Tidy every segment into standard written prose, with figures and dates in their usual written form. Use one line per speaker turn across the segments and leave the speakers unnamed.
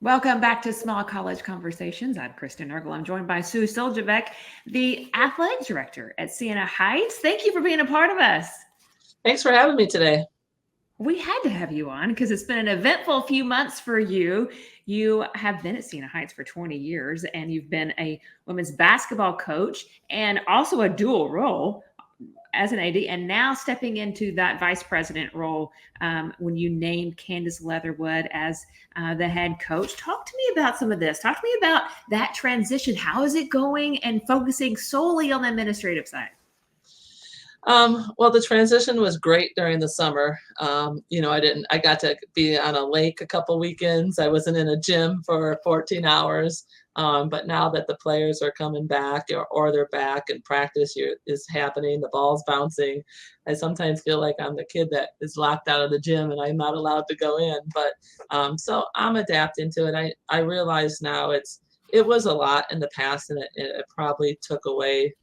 Welcome back to Small College Conversations. I'm Kristen Eargle. I'm joined by Sue Syljebeck, the athletic director at Siena Heights. Thank you for being a part of us.
Thanks for having me today.
We had to have you on because it's been an eventful few months for you. You have been at Siena Heights for 20 years and you've been a women's basketball coach and also a dual role as an AD, and now stepping into that vice president role when you named Candice Leatherwood as the head coach. Talk to me about some of this. Talk to me about that transition. How is it going and focusing solely on the administrative side?
Well, the transition was great during the summer. I got to be on a lake a couple weekends. I wasn't in a gym for 14 hours. But now that the players are coming back or they're back and practice is happening, the ball's bouncing, I sometimes feel like I'm the kid that is locked out of the gym and I'm not allowed to go in. But so I'm adapting to it. I realize now it was a lot in the past, and it probably took away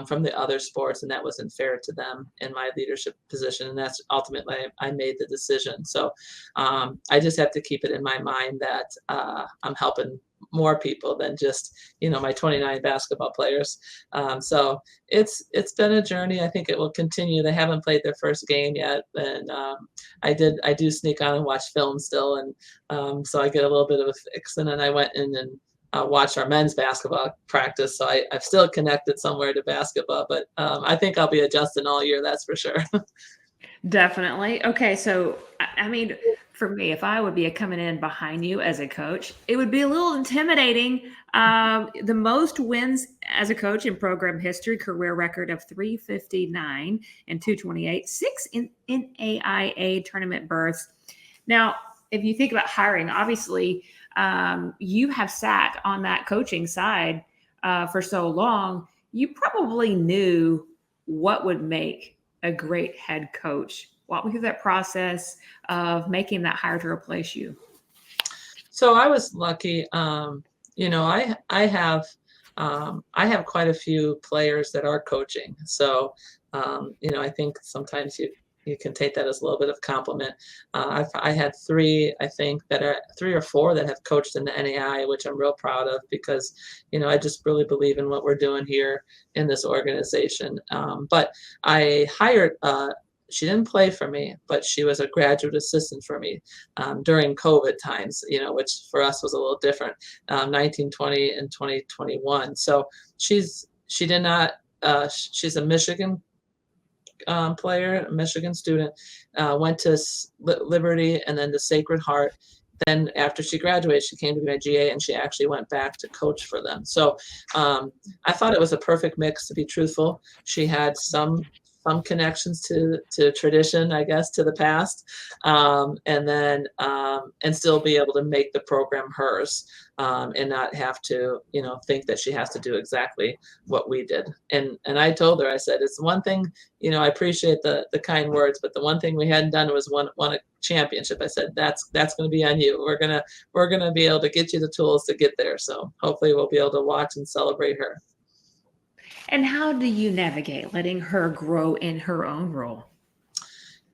from the other sports, and that wasn't fair to them in my leadership position. And that's ultimately I made the decision. So I just have to keep it in my mind that I'm helping more people than just my 29 basketball players. So it's been a journey. I think it will continue. They haven't played their first game yet, and I do sneak on and watch film still, and so I get a little bit of a fix. And then I went in and watched our men's basketball practice, so I've still connected somewhere to basketball, but I think I'll be adjusting all year, that's for sure.
Definitely. Okay, so I mean, for me, if I would be coming in behind you as a coach, it would be a little intimidating. The most wins as a coach in program history, career record of 359 and 228, 6 in NAIA tournament berths. Now, if you think about hiring, obviously, you have sat on that coaching side for so long. You probably knew what would make a great head coach. Walk me through that process of making that hire to replace you.
So I was lucky. I have quite a few players that are coaching. So I think sometimes you can take that as a little bit of compliment. I had three, I think, that are 3 or 4 that have coached in the NAI, which I'm real proud of because, I just really believe in what we're doing here in this organization. But I hired, she didn't play for me, but she was a graduate assistant for me during COVID times, which for us was a little different, 1920 and 2021. So she did not, she's a Michigan player, a Michigan student, went to Liberty and then to Sacred Heart. Then after she graduated, she came to be my GA and she actually went back to coach for them. So I thought it was a perfect mix, to be truthful. She had some connections to tradition, I guess, to the past, and still be able to make the program hers, and not have to, think that she has to do exactly what we did. And I told her, I said, it's one thing, I appreciate the kind words, but the one thing we hadn't done was won a championship. I said, that's going to be on you. We're gonna be able to get you the tools to get there. So hopefully we'll be able to watch and celebrate her.
And how do you navigate letting her grow in her own role?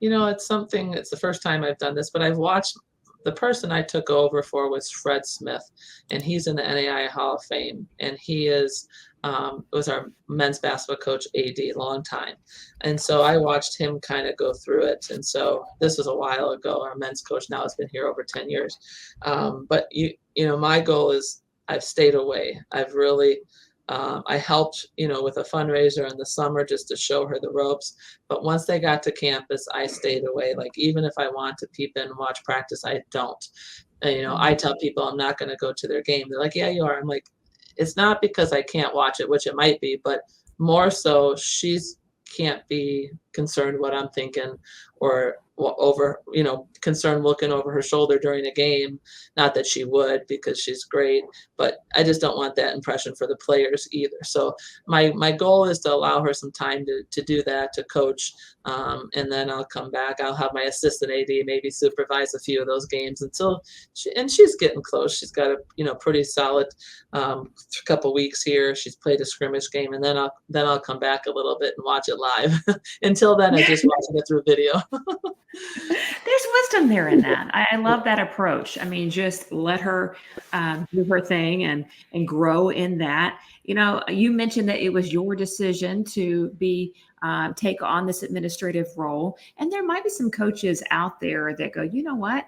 It's the first time I've done this, but I've watched. The person I took over for was Fred Smith, and he's in the NAIA Hall of Fame, and he was our men's basketball coach, AD, long time. And so I watched him kind of go through it. And so this was a while ago. Our men's coach now has been here over 10 years. But my goal is I've stayed away. I've really, I helped, with a fundraiser in the summer just to show her the ropes. But once they got to campus, I stayed away. Like, even if I want to peep in and watch practice, I don't. I tell people I'm not going to go to their game. They're like, yeah, you are. I'm like, it's not because I can't watch it, which it might be, but more so she's can't be concerned what I'm thinking or over, concerned looking over her shoulder during a game. Not that she would, because she's great, but I just don't want that impression for the players either. So my goal is to allow her some time to do that, to coach. And then I'll come back. I'll have my assistant AD maybe supervise a few of those games until she's getting close. She's got a pretty solid couple weeks here. She's played a scrimmage game, and then I'll come back a little bit and watch it live. Until then, I just watch it through video.
There's wisdom there in that. I love that approach. I mean, just let her do her thing and grow in that. You know, you mentioned that it was your decision to be take on this administrative role, and there might be some coaches out there that go, you know what,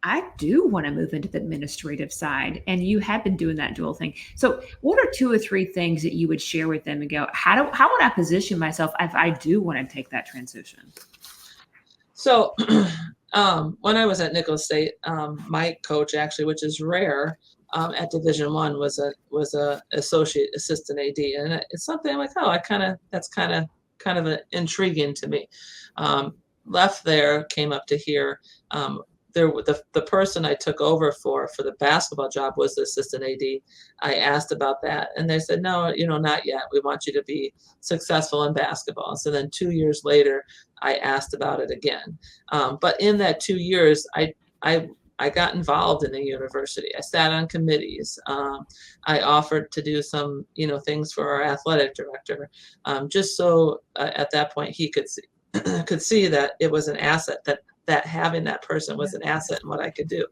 I do want to move into the administrative side, and you have been doing that dual thing. So, what are 2 or 3 things that you would share with them and go, how would I position myself if I do want to take that transition?
So when I was at Nicholls State, my coach actually, which is rare at Division One, was a associate assistant AD, and it's something I'm like, oh, that's kind of intriguing to me. Left there, came up to here. The person I took over for the basketball job was the assistant AD. I asked about that, and they said, no, not yet. We want you to be successful in basketball. So then 2 years later, I asked about it again. But in that 2 years, I got involved in the university. I sat on committees. I offered to do some, things for our athletic director, just so at that point he could see, could see that it was an asset, that having that person was an asset in what I could do.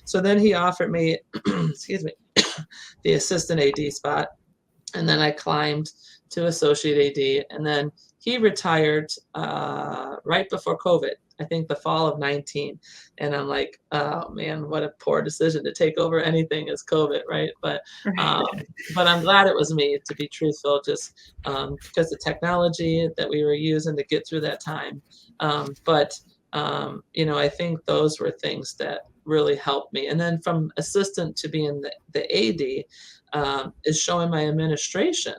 So then he offered me, excuse me, the assistant AD spot, and then I climbed to associate AD, and then he retired right before COVID. I think the fall of 19. And I'm like, oh man, what a poor decision to take over anything as COVID, right? But I'm glad it was me, to be truthful, just because the technology that we were using to get through that time. I think those were things that really helped me. And then from assistant to being the AD is showing my administration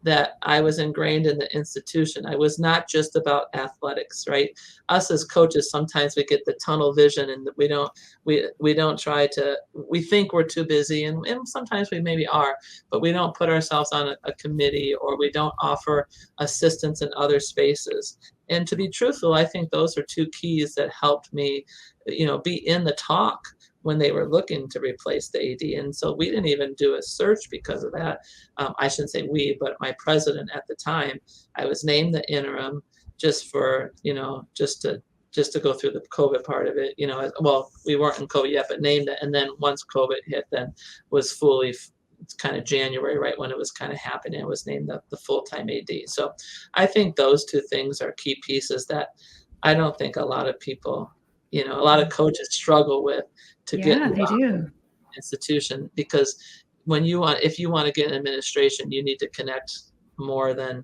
that I was ingrained in the institution. I was not just about athletics, right? Us as coaches, sometimes we get the tunnel vision, and we don't try to, we think we're too busy, and sometimes we maybe are, but we don't put ourselves on a committee, or we don't offer assistance in other spaces. And to be truthful, I think those are 2 keys that helped me, be in the talk when they were looking to replace the AD. And so we didn't even do a search because of that. I shouldn't say we, but my president at the time, I was named the interim just for, just to go through the COVID part of it, well, we weren't in COVID yet, but named it. And then once COVID hit, then was fully, it's kind of January, right when it was kind of happening, it was named the full-time AD. So I think those 2 things are key pieces that I don't think a lot of people, a lot of coaches struggle with to get
they do.
in the institution, because if you want to get in administration, you need to connect more than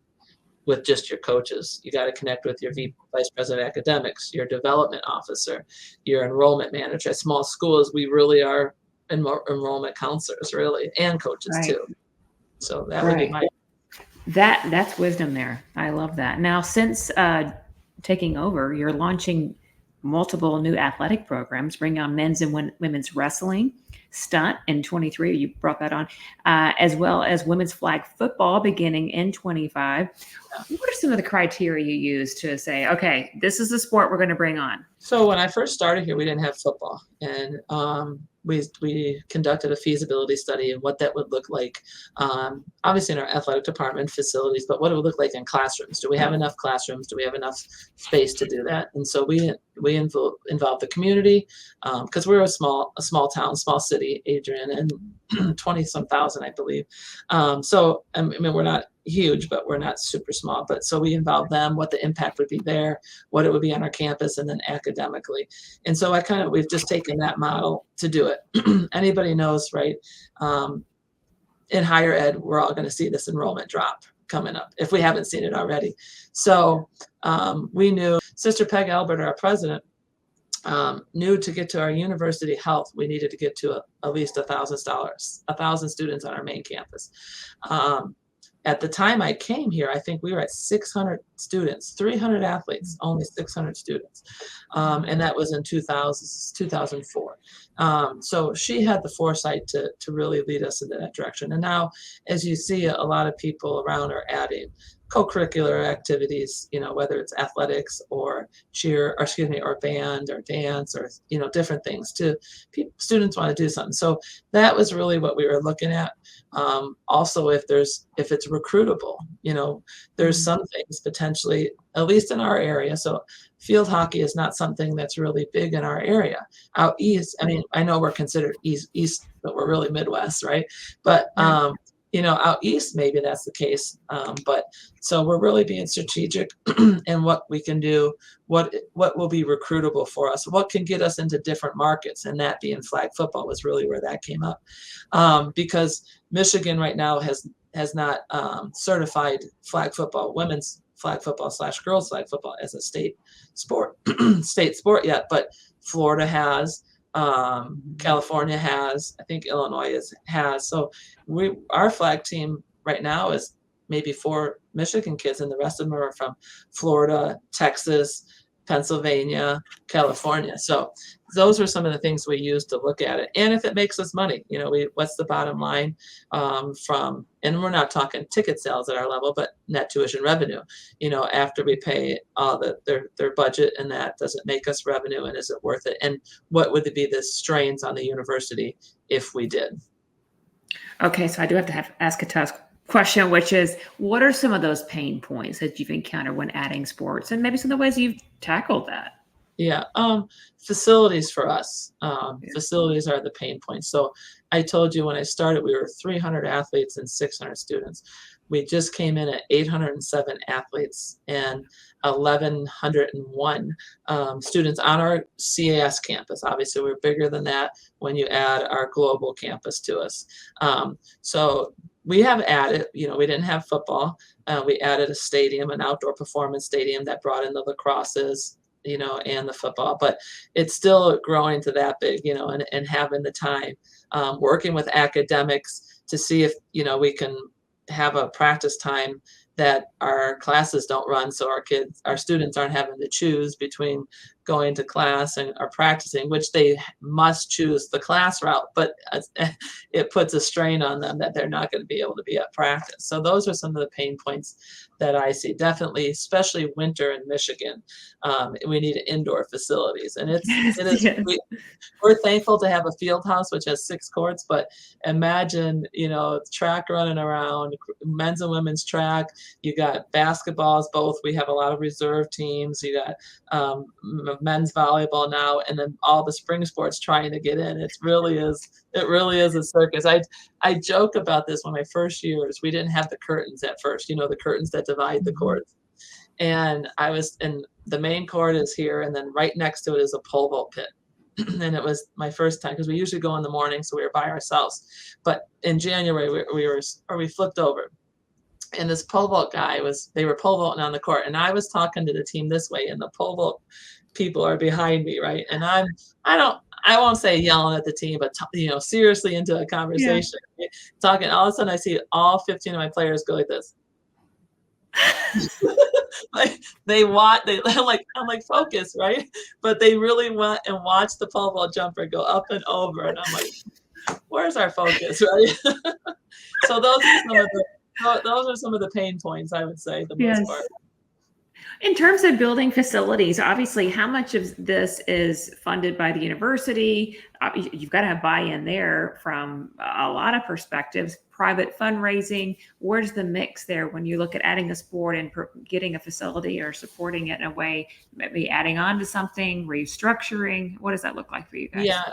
with just your coaches. You got to connect with your vice president of academics, your development officer, your enrollment manager. At small schools, we really are enrollment counselors, really, and coaches too. So that would be my.
That's wisdom there. I love that. Now, since taking over, you're launching multiple new athletic programs, bringing on men's and women's wrestling, Stunt in 23. You brought that on, as well as women's flag football beginning in 25. What are some of the criteria you use to say, okay, this is the sport we're going to bring on?
So when I first started here, we didn't have football, and we conducted a feasibility study of what that would look like, obviously in our athletic department facilities, but what it would look like in classrooms. Do we have enough classrooms? Do we have enough space to do that? And so we involved the community, because we're a small town, small city, Adrian, and 20 some thousand, I believe. So I mean, we're not huge, but we're not super small. But so we involved them, what the impact would be there, what it would be on our campus, and then academically. And so we've just taken that model to do it. Anybody knows, right? In higher ed, we're all going to see this enrollment drop coming up if we haven't seen it already. So we knew Sister Peg Albert, our president, knew to get to our university health, we needed to get to at least 1,000 students on our main campus. At the time I came here, I think we were at 600 students, 300 athletes, only 600 students. And that was in 2004. So she had the foresight to really lead us in that direction. And now, as you see, a lot of people around are adding. co-curricular activities, whether it's athletics or or band or dance or, different things to students want to do something. So that was really what we were looking at. Also, if it's recruitable, there's some things potentially, at least in our area. So field hockey is not something that's really big in our area. Out east, I mean, I know we're considered east, but we're really Midwest, right? But out east, maybe that's the case. But so we're really being strategic in what we can do, what will be recruitable for us, what can get us into different markets, and that being flag football was really where that came up. Because Michigan right now has not certified flag football, women's flag football / girls flag football as a state sport, yet, but Florida has. California has, I think Illinois has. So our flag team right now is maybe 4 Michigan kids, and the rest of them are from Florida, Texas, Pennsylvania, California. So those are some of the things we use to look at it. And if it makes us money, what's the bottom line and we're not talking ticket sales at our level, but net tuition revenue, after we pay all their budget, and that doesn't make us revenue, and is it worth it? And what would be the strains on the university if we did?
Okay, so I do have to ask a tough question, which is, what are some of those pain points that you've encountered when adding sports, and maybe some of the ways you've tackled that?
Yeah, facilities for us. Facilities are the pain points. So I told you when I started, we were 300 athletes and 600 students. We just came in at 807 athletes and 1,101 students on our CAS campus. Obviously, we're bigger than that when you add our global campus to us. So we have added, we didn't have football. We added a stadium, an outdoor performance stadium that brought in the lacrosses, and the football, but it's still growing to that big, and having the time, working with academics to see if, we can have a practice time that our classes don't run. So our students aren't having to choose between going to class and or practicing, which they must choose the class route, but it puts a strain on them that they're not going to be able to be at practice. So those are some of the pain points that I see, definitely, especially winter in Michigan. We need indoor facilities, and it is,
Yes.
we're thankful to have a field house, which has 6 courts, but imagine, track running around, men's and women's track, you got basketballs, both. We have a lot of reserve teams. You got men's volleyball now, and then all the spring sports trying to get in. It really is a circus. I joke about this. When my first years, we didn't have the curtains at first, the curtains that divide the courts. And the main court is here, and then right next to it is a pole vault pit. And it was my first time, because we usually go in the morning, so we were by ourselves. But in January, we flipped over, and this pole vault guy they were pole vaulting on the court, and I was talking to the team this way, and the pole vault people are behind me, right? And I won't say yelling at the team, but seriously into a conversation, talking. All of a sudden, I see all 15 of my players go like this. Like I'm like focus, right? But they really went and watched the pole vault jumper go up and over, and I'm like, where's our focus, right? So those are some of the pain points, I would say, the most part.
In terms of building facilities, obviously, how much of this is funded by the university? You've got to have buy-in there from a lot of perspectives. Private fundraising, where's the mix there when you look at adding a sport and getting a facility or supporting it in a way, maybe adding on to something, restructuring? What does that look like for you guys?
Yeah,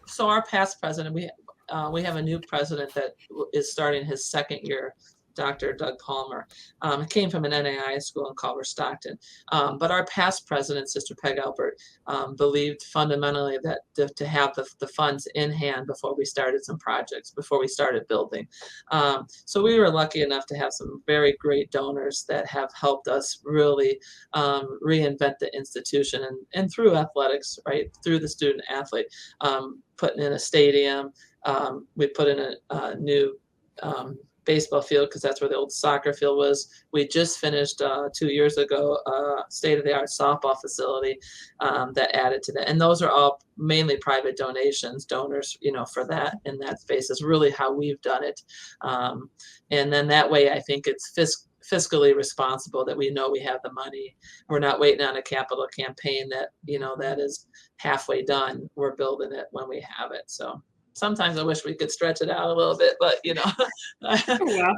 so our past president, we have a new president that is starting his second year, Dr. Doug Palmer. Came from an NAIA school in Culver, Stockton. But our past president, Sister Peg Albert, believed fundamentally that to have the funds in hand before we started some projects, before we started building. So we were lucky enough to have some very great donors that have helped us really reinvent the institution, and through athletics, right, through the student athlete, putting in a stadium. We put in a new baseball field, because that's where the old soccer field was. We just finished 2 years ago state-of-the-art softball facility that added to that, and those are all mainly private donors, for that in that space is really how we've done it. And then that way, I think it's fiscally responsible, that we know we have the money. We're not waiting on a capital campaign that, that is halfway done. We're building it when we have it. So sometimes I wish we could stretch it out a little bit, but
Well,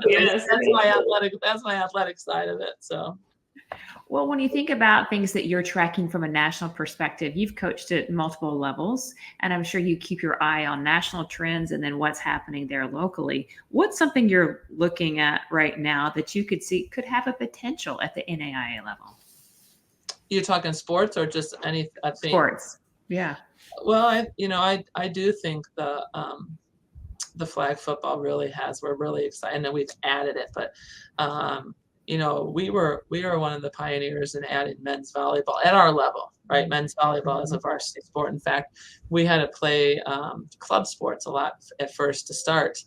yes.
that's my athletic side of it. So.
Well, when you think about things that you're tracking from a national perspective, you've coached at multiple levels, and I'm sure you keep your eye on national trends and then what's happening there locally. What's something you're looking at right now that you could see could have a potential at the NAIA level?
You're talking sports or just anything?
Sports. Yeah.
Well, I do think the flag football really has. We're really excited, and we've added it, but we were one of the pioneers in adding men's volleyball at our level, right? Men's volleyball is a varsity sport. In fact, we had to play club sports a lot at first to start.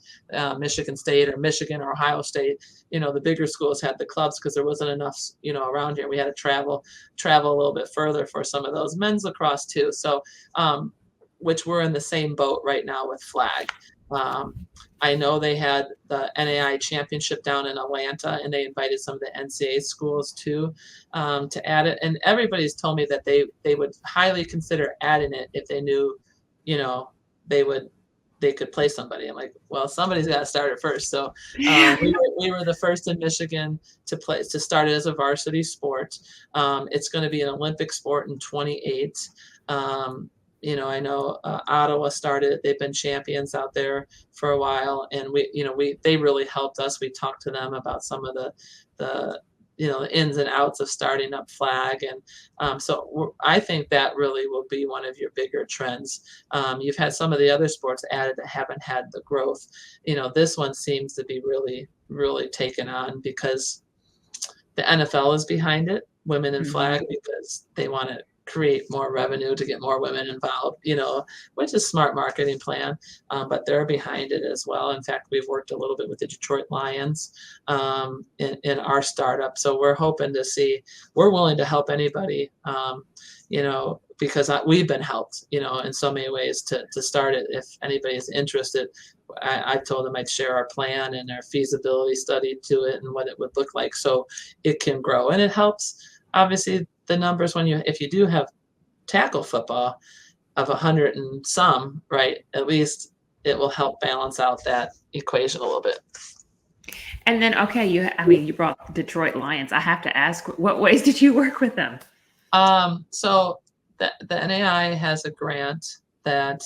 Michigan State or Michigan or Ohio State, the bigger schools had the clubs because there wasn't enough, around here. We had to travel a little bit further for some of those. Men's lacrosse too. So, which we're in the same boat right now with flag. I know they had the NAIA championship down in Atlanta, and they invited some of the NCAA schools too to add it. And everybody's told me that they would highly consider adding it if they knew, they could play somebody. I'm like, well, somebody's got to start it first. So we were the first in Michigan to start it as a varsity sport. It's going to be an Olympic sport in 2028. I know Ottawa started. They've been champions out there for a while, and they really helped us. We talked to them about some of the ins and outs of starting up flag, and so I think that really will be one of your bigger trends. You've had some of the other sports added that haven't had the growth. This one seems to be really, really taken on because the NFL is behind it, women in flag, because they want to create more revenue to get more women involved, which is smart marketing plan, but they're behind it as well. In fact, we've worked a little bit with the Detroit Lions in our startup. So we're hoping to see, we're willing to help anybody, because we've been helped, in so many ways to start it. If anybody's interested, I told them I'd share our plan and our feasibility study to it and what it would look like so it can grow. And it helps, obviously, the numbers if you do have tackle football of 100 and some, right, at least it will help balance out that equation a little bit.
And then, okay, you brought Detroit Lions. I have to ask, what ways did you work with them?
So the NAIA has a grant that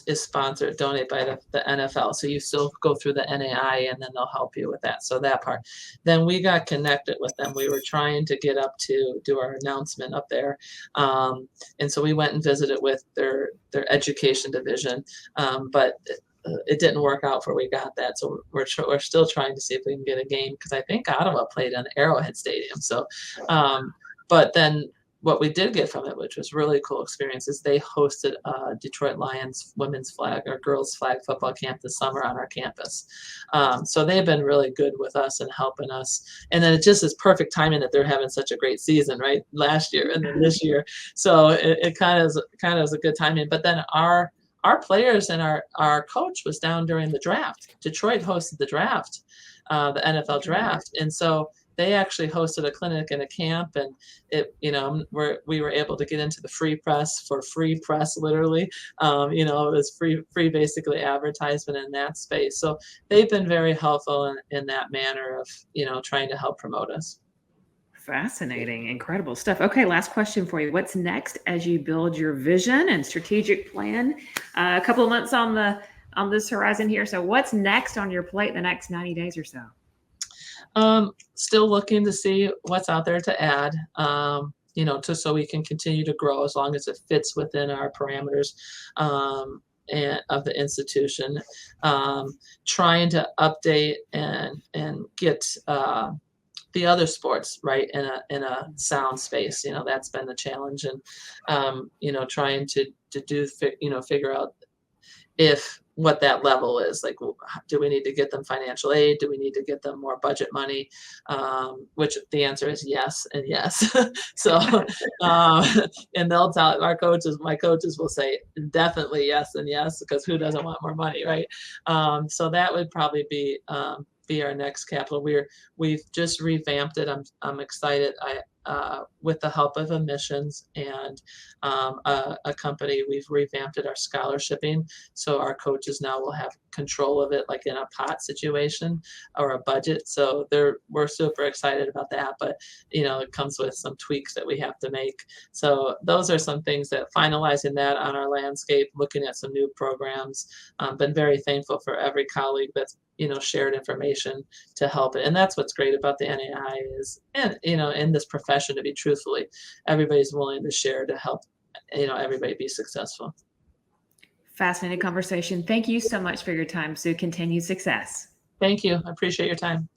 is sponsored, donated by the NFL. So you still go through the NAIA, and then they'll help you with that. So that part. Then we got connected with them. We were trying to get up to do our announcement up there. And so we went and visited with their education division. But it didn't work out for we got that. So we're still trying to see if we can get a game, because I think Ottawa played in Arrowhead Stadium. So, but then what we did get from it, which was really cool experience, is they hosted a Detroit Lions women's flag or girls flag football camp this summer on our campus. So they've been really good with us and helping us. And then it just is perfect timing that they're having such a great season, right? Last year and then this year. So it kind of is a good timing. But then our players and our coach was down during the draft. Detroit hosted the draft, the NFL draft. And so they actually hosted a clinic and a camp, and we were able to get into the free press for free press, literally. It was free basically advertisement in that space. So they've been very helpful in that manner of, trying to help promote us.
Fascinating, incredible stuff. Okay, last question for you. What's next as you build your vision and strategic plan? A couple of months on this horizon here. So what's next on your plate the next 90 days or so?
Still looking to see what's out there to add, so we can continue to grow as long as it fits within our parameters and of the institution. Trying to update and get the other sports right in a sound space. That's been the challenge, and trying to figure out what that level is. Like, do we need to get them financial aid? Do we need to get them more budget money? Which the answer is yes and yes. So, and they'll tell my coaches will say definitely yes and yes, because who doesn't want more money, right? So that would probably be be our next capital. We've just revamped it. I'm excited. With the help of admissions and a company, we've revamped it, our scholarshiping. So our coaches now will have control of it, like in a pot situation or a budget. So we're super excited about that. But it comes with some tweaks that we have to make. So those are some things that finalizing that on our landscape, looking at some new programs. Been very thankful for every colleague that's shared information to help it. And that's what's great about the NAIA is, and in this profession, to be truthfully, everybody's willing to share to help everybody be successful.
Fascinating conversation. Thank you so much for your time, Sue. Continued success.
Thank you. I appreciate your time.